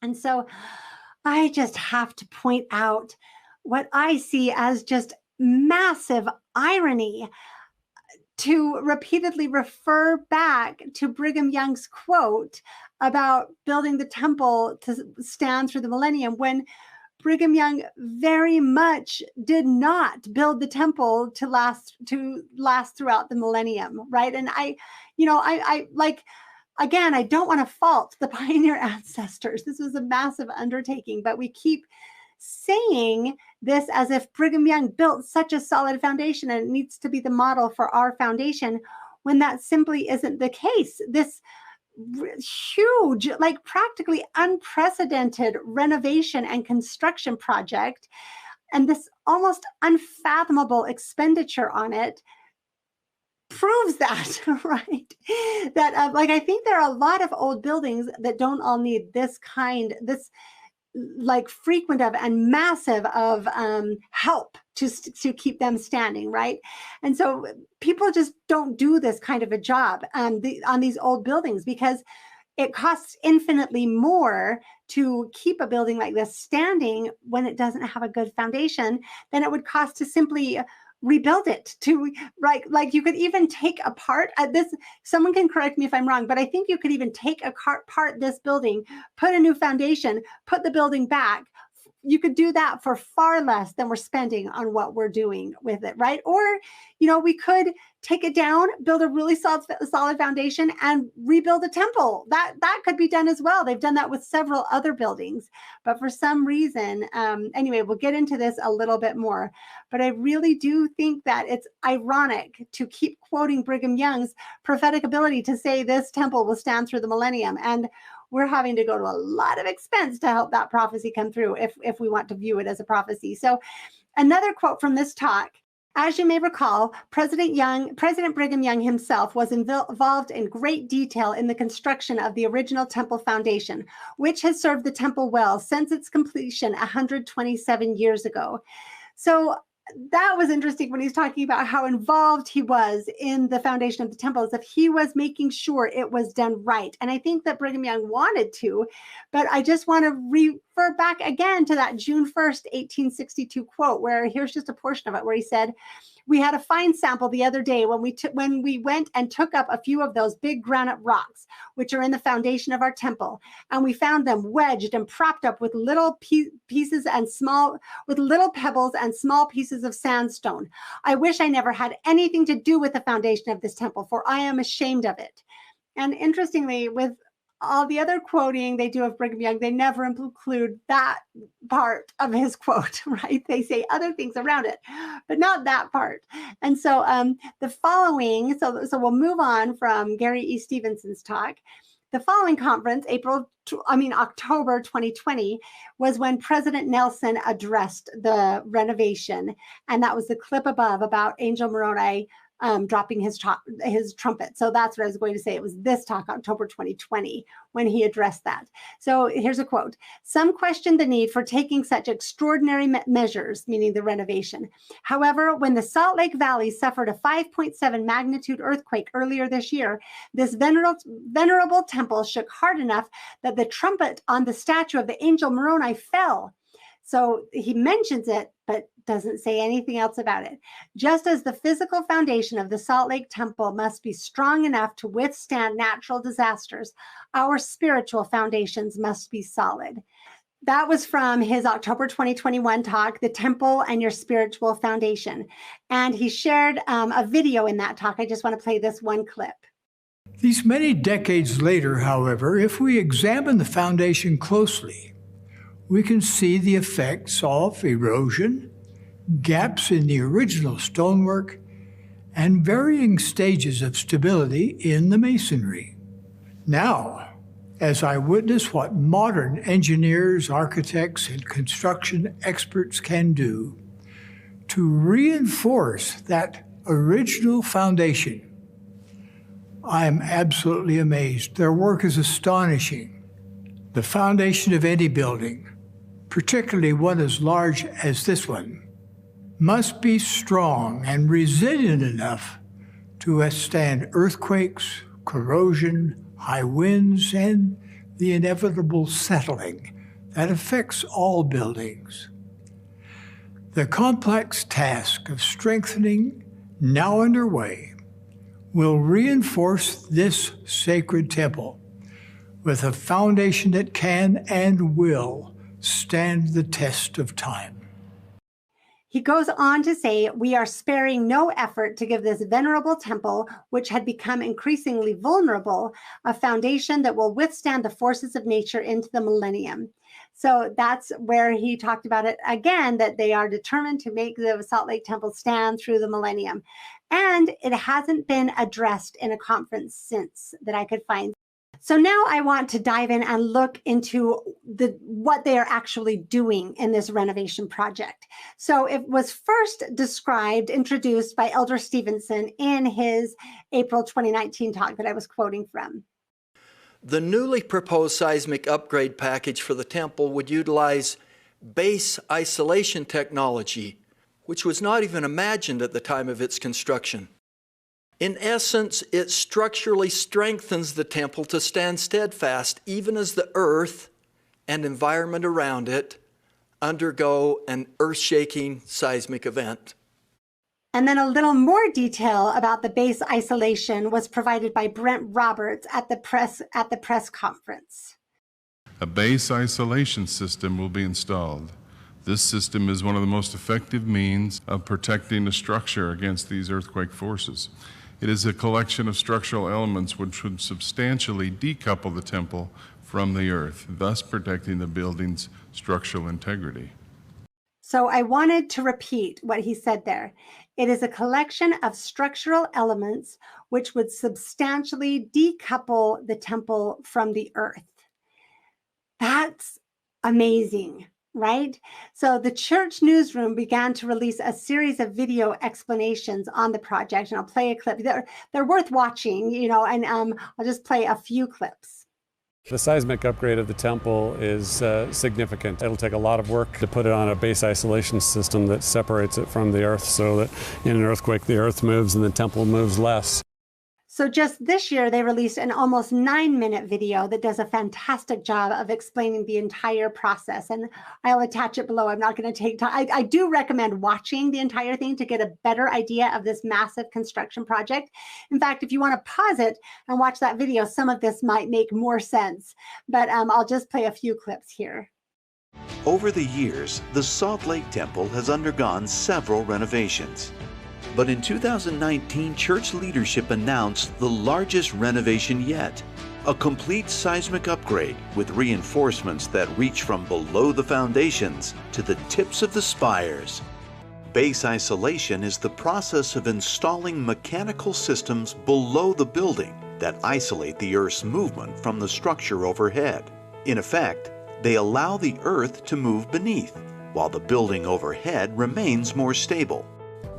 And so I just have to point out what I see as just massive irony to repeatedly refer back to Brigham Young's quote about building the temple to stand through the millennium, when Brigham Young very much did not build the temple to last throughout the millennium, right? And I like, again, I don't want to fault the pioneer ancestors. This was a massive undertaking, but we keep saying this as if Brigham Young built such a solid foundation and it needs to be the model for our foundation, when that simply isn't the case. This huge, like practically unprecedented renovation and construction project, and this almost unfathomable expenditure on it, proves that, right? That like, I think there are a lot of old buildings that don't all need this like frequent of and massive of help to keep them standing, right? And so people just don't do this kind of a job on these old buildings, because it costs infinitely more to keep a building like this standing when it doesn't have a good foundation than it would cost to simply rebuild it. To like you could even take apart this, someone can correct me if I'm wrong, but I think you could even take apart this building, put a new foundation, put the building back. You could do that for far less than we're spending on what we're doing with it, right? Or, we could take it down, build a really solid foundation, and rebuild a temple. That could be done as well. They've done that with several other buildings. But for some reason, anyway, we'll get into this a little bit more. But I really do think that it's ironic to keep quoting Brigham Young's prophetic ability to say this temple will stand through the millennium. And we're having to go to a lot of expense to help that prophecy come through if we want to view it as a prophecy. So another quote from this talk: as you may recall, President Brigham Young himself was involved in great detail in the construction of the original temple foundation, which has served the temple well since its completion 127 years ago. So that was interesting when he's talking about how involved he was in the foundation of the temple, as if he was making sure it was done right. And I think that Brigham Young wanted to, but I just want to refer back again to that June 1st, 1862 quote, where here's just a portion of it, where he said, "We had a fine sample the other day when we went and took up a few of those big granite rocks, which are in the foundation of our temple, and we found them wedged and propped up with little pieces and with little pebbles and small pieces of sandstone. I wish I never had anything to do with the foundation of this temple, for I am ashamed of it." And interestingly, with all the other quoting they do of Brigham Young, they never include that part of his quote, right? They say other things around it, but not that part. And so the following, so we'll move on from Gary E. Stevenson's talk. The following conference, October 2020, was when President Nelson addressed the renovation. And that was the clip above about Angel Moroni dropping his trumpet. So that's what I was going to say. It was this talk, October 2020, when he addressed that. So here's a quote: "Some question the need for taking such extraordinary measures," meaning the renovation. "However, when the Salt Lake Valley suffered a 5.7 magnitude earthquake earlier this year, this venerable temple shook hard enough that the trumpet on the statue of the angel Moroni fell." So he mentions it, but doesn't say anything else about it. "Just as the physical foundation of the Salt Lake Temple must be strong enough to withstand natural disasters, our spiritual foundations must be solid." That was from his October 2021 talk, "The Temple and Your Spiritual Foundation." And he shared a video in that talk. I just want to play this one clip. These many decades later, however, if we examine the foundation closely, we can see the effects of erosion, gaps in the original stonework, and varying stages of stability in the masonry. Now, as I witness what modern engineers, architects, and construction experts can do to reinforce that original foundation, I am absolutely amazed. Their work is astonishing. The foundation of any building, particularly one as large as this one, must be strong and resilient enough to withstand earthquakes, corrosion, high winds, and the inevitable settling that affects all buildings. The complex task of strengthening, now underway, will reinforce this sacred temple with a foundation that can and will stand the test of time. He goes on to say, we are sparing no effort to give this venerable temple, which had become increasingly vulnerable, a foundation that will withstand the forces of nature into the millennium. So that's where he talked about it again, that they are determined to make the Salt Lake Temple stand through the millennium. And it hasn't been addressed in a conference since that I could find. So now I want to dive in and look into what they are actually doing in this renovation project. So it was first introduced by Elder Stevenson in his April 2019 talk that I was quoting from. The newly proposed seismic upgrade package for the temple would utilize base isolation technology, which was not even imagined at the time of its construction. In essence, it structurally strengthens the temple to stand steadfast even as the earth and environment around it undergo an earth-shaking seismic event. And then a little more detail about the base isolation was provided by Brent Roberts at the press conference. A base isolation system will be installed. This system is one of the most effective means of protecting a structure against these earthquake forces. It is a collection of structural elements which would substantially decouple the temple from the earth, thus protecting the building's structural integrity. So I wanted to repeat what he said there. It is a collection of structural elements which would substantially decouple the temple from the earth. That's amazing, right? So the church newsroom began to release a series of video explanations on the project, and I'll play a clip. They're worth watching, and I'll just play a few clips. The seismic upgrade of the temple is significant. It'll take a lot of work to put it on a base isolation system that separates it from the earth so that in an earthquake the earth moves and the temple moves less. So just this year, they released an almost 9-minute video that does a fantastic job of explaining the entire process. And I'll attach it below. I'm not going to take time. I do recommend watching the entire thing to get a better idea of this massive construction project. In fact, if you want to pause it and watch that video, some of this might make more sense. But I'll just play a few clips here. Over the years, the Salt Lake Temple has undergone several renovations. But in 2019, church leadership announced the largest renovation yet, a complete seismic upgrade with reinforcements that reach from below the foundations to the tips of the spires. Base isolation is the process of installing mechanical systems below the building that isolate the Earth's movement from the structure overhead. In effect, they allow the Earth to move beneath, while the building overhead remains more stable.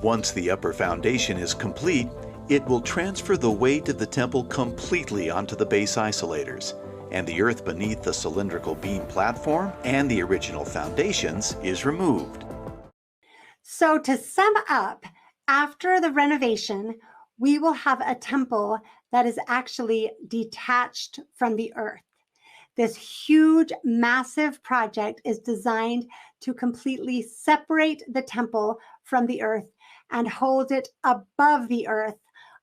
Once the upper foundation is complete, it will transfer the weight of the temple completely onto the base isolators, and the earth beneath the cylindrical beam platform and the original foundations is removed. So to sum up, after the renovation, we will have a temple that is actually detached from the earth. This huge, massive project is designed to completely separate the temple from the earth and hold it above the earth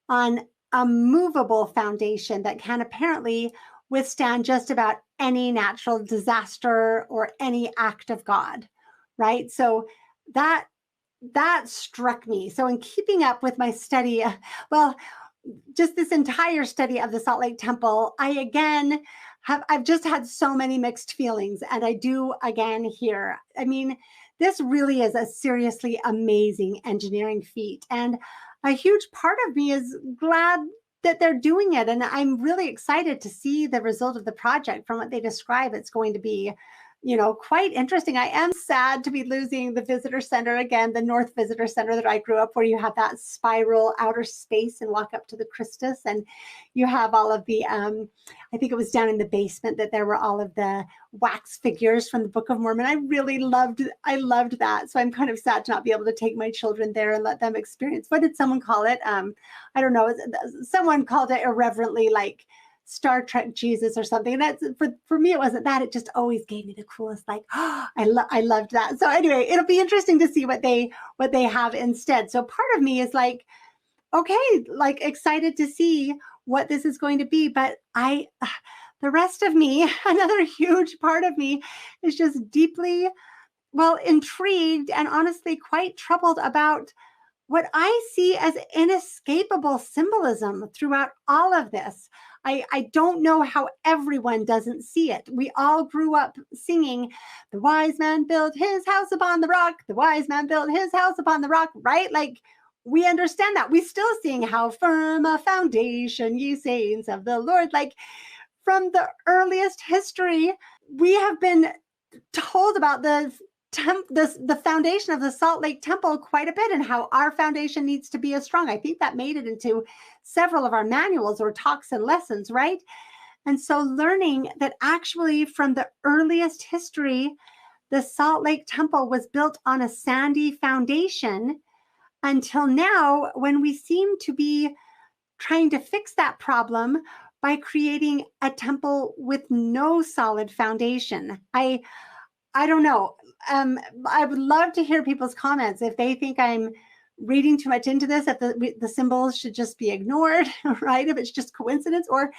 on a movable foundation that can apparently withstand just about any natural disaster or any act of God, right? So that struck me. So in keeping up with my study, just this entire study of the Salt Lake Temple, I've just had so many mixed feelings, and I do again here. I mean, this really is a seriously amazing engineering feat, and a huge part of me is glad that they're doing it, and I'm really excited to see the result of the project. From what they describe, it's going to be, quite interesting. I am sad to be losing the visitor center again, the North Visitor Center that I grew up, where you have that spiral outer space and walk up to the Christus, and you have all of the, I think it was down in the basement that there were all of the wax figures from the Book of Mormon. I loved that. So I'm kind of sad to not be able to take my children there and let them experience. What did someone call it? I don't know. Someone called it irreverently like Star Trek Jesus or something. And that's for me, it wasn't that. It just always gave me the coolest, like, oh, I loved that. So anyway, it'll be interesting to see what they have instead. So part of me is like, okay, like excited to see what this is going to be. But the rest of me, another huge part of me, is just deeply, well, intrigued and honestly quite troubled about what I see as inescapable symbolism throughout all of this. I don't know how everyone doesn't see it. We all grew up singing, the wise man built his house upon the rock, the wise man built his house upon the rock, right? Like, we understand that. We still sing, how firm a foundation, ye saints of the Lord. Like, from the earliest history, we have been told about the foundation of the Salt Lake Temple quite a bit, and how our foundation needs to be as strong. I think that made it into several of our manuals or talks and lessons, right? And so learning that actually from the earliest history, the Salt Lake Temple was built on a sandy foundation until now, when we seem to be trying to fix that problem by creating a temple with no solid foundation. I don't know. I would love to hear people's comments if they think I'm reading too much into this, if the symbols should just be ignored, right? If it's just coincidence, or,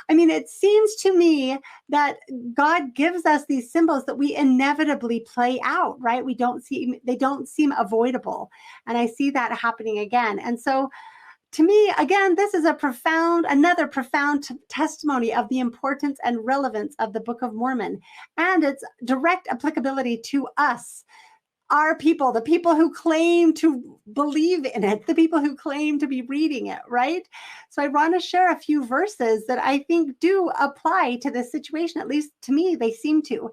I mean, it seems to me that God gives us these symbols that we inevitably play out, right? They don't seem avoidable. And I see that happening again. And so to me, again, this is another profound testimony of the importance and relevance of the Book of Mormon and its direct applicability to us, our people, the people who claim to believe in it, the people who claim to be reading it, right? So I want to share a few verses that I think do apply to this situation. At least to me, they seem to.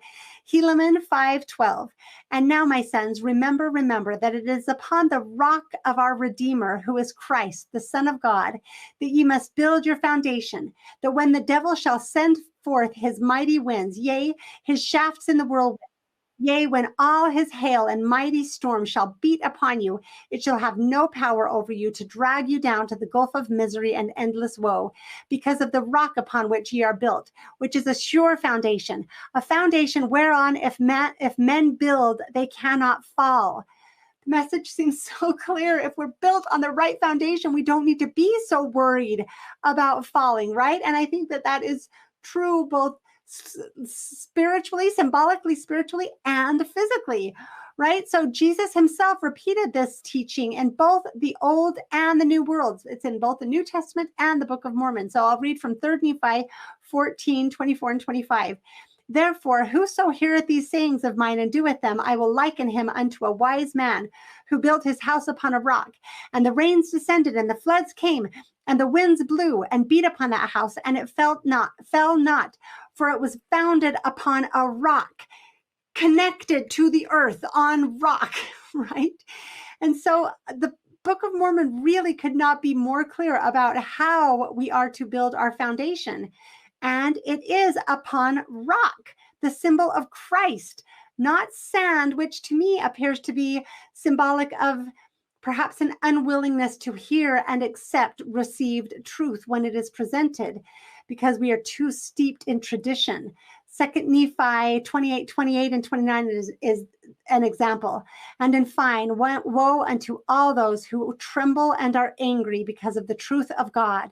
Helaman 5:12. And now, my sons, remember that it is upon the rock of our Redeemer, who is Christ, the Son of God, that ye must build your foundation, that when the devil shall send forth his mighty winds, yea, his shafts in the whirlwind, yea, when all his hail and mighty storm shall beat upon you, it shall have no power over you to drag you down to the gulf of misery and endless woe, because of the rock upon which ye are built, which is a sure foundation, a foundation whereon if men build, they cannot fall. The message seems so clear. If we're built on the right foundation, we don't need to be so worried about falling, right? And I think that is true both spiritually, symbolically, spiritually, and physically, right? So Jesus himself repeated this teaching in both the Old and the New Worlds. It's in both the New Testament and the Book of Mormon. So I'll read from 3 Nephi 14:24 and 25. Therefore, whoso heareth these sayings of mine and doeth them, I will liken him unto a wise man who built his house upon a rock. And the rains descended, and the floods came, and the winds blew and beat upon that house, and it fell not, for it was founded upon a rock, connected to the earth on rock, right? And so the Book of Mormon really could not be more clear about how we are to build our foundation. And it is upon rock, the symbol of Christ, not sand, which to me appears to be symbolic of perhaps an unwillingness to hear and accept received truth when it is presented, because we are too steeped in tradition. 2 Nephi 28 and 29 is an example. And in fine, woe unto all those who tremble and are angry because of the truth of God.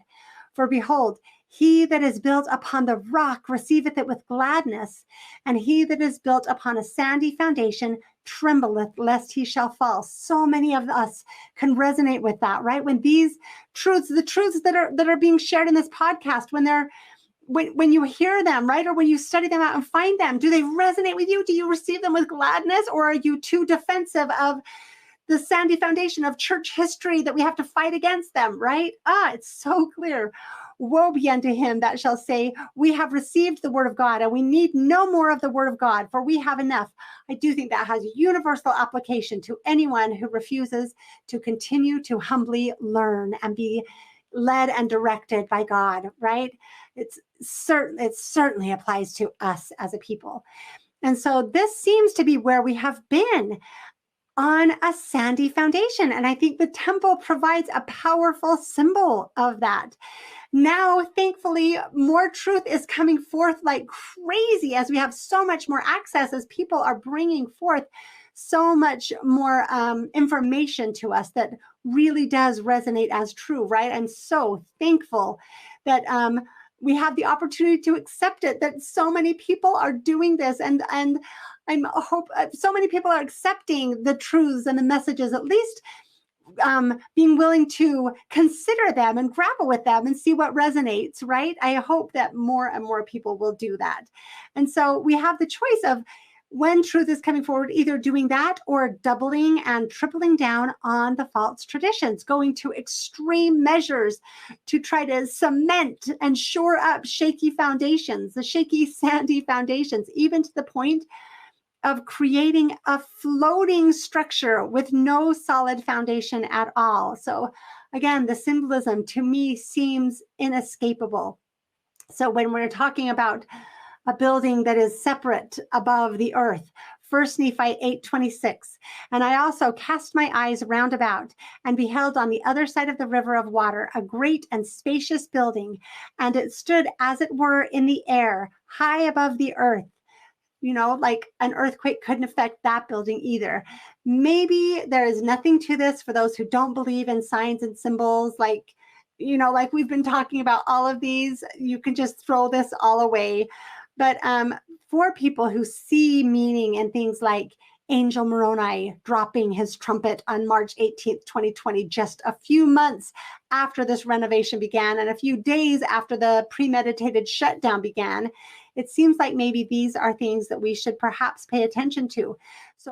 For behold, he that is built upon the rock receiveth it with gladness, and he that is built upon a sandy foundation trembleth lest he shall fall. So many of us can resonate with that, right? When these truths, the truths that are being shared in this podcast, when you hear them, right, or when you study them out and find them, do they resonate with you? Do you receive them with gladness, or are you too defensive of the sandy foundation of church history that we have to fight against them, right? It's so clear. Woe be unto him that shall say, we have received the word of God, and we need no more of the word of God, for we have enough. I do think that has universal application to anyone who refuses to continue to humbly learn and be led and directed by God, right? It certainly applies to us as a people. And so this seems to be where we have been. on a sandy foundation. And I think the temple provides a powerful symbol of that. Now, thankfully, more truth is coming forth like crazy as we have so much more access, as people are bringing forth so much more information to us that really does resonate as true, right? I'm so thankful that we have the opportunity to accept it, that so many people are doing this, and I'm hope so many people are accepting the truths and the messages, at least being willing to consider them and grapple with them and see what resonates, right? I hope that more and more people will do that. And so we have the choice of, when truth is coming forward, either doing that or doubling and tripling down on the false traditions, going to extreme measures to try to cement and shore up shaky foundations, the shaky, sandy foundations, even to the point of creating a floating structure with no solid foundation at all. So again, the symbolism to me seems inescapable. So when we're talking about a building that is separate above the earth, 1 Nephi 8:26, and I also cast my eyes round about and beheld on the other side of the river of water a great and spacious building, and it stood as it were in the air, high above the earth. You know, like an earthquake couldn't affect that building either. Maybe there is nothing to this for those who don't believe in signs and symbols, like, you know, like we've been talking about all of these, you can just throw this all away. But for people who see meaning in things like Angel Moroni dropping his trumpet on March 18th, 2020, just a few months after this renovation began and a few days after the premeditated shutdown began, it seems like maybe these are things that we should perhaps pay attention to. So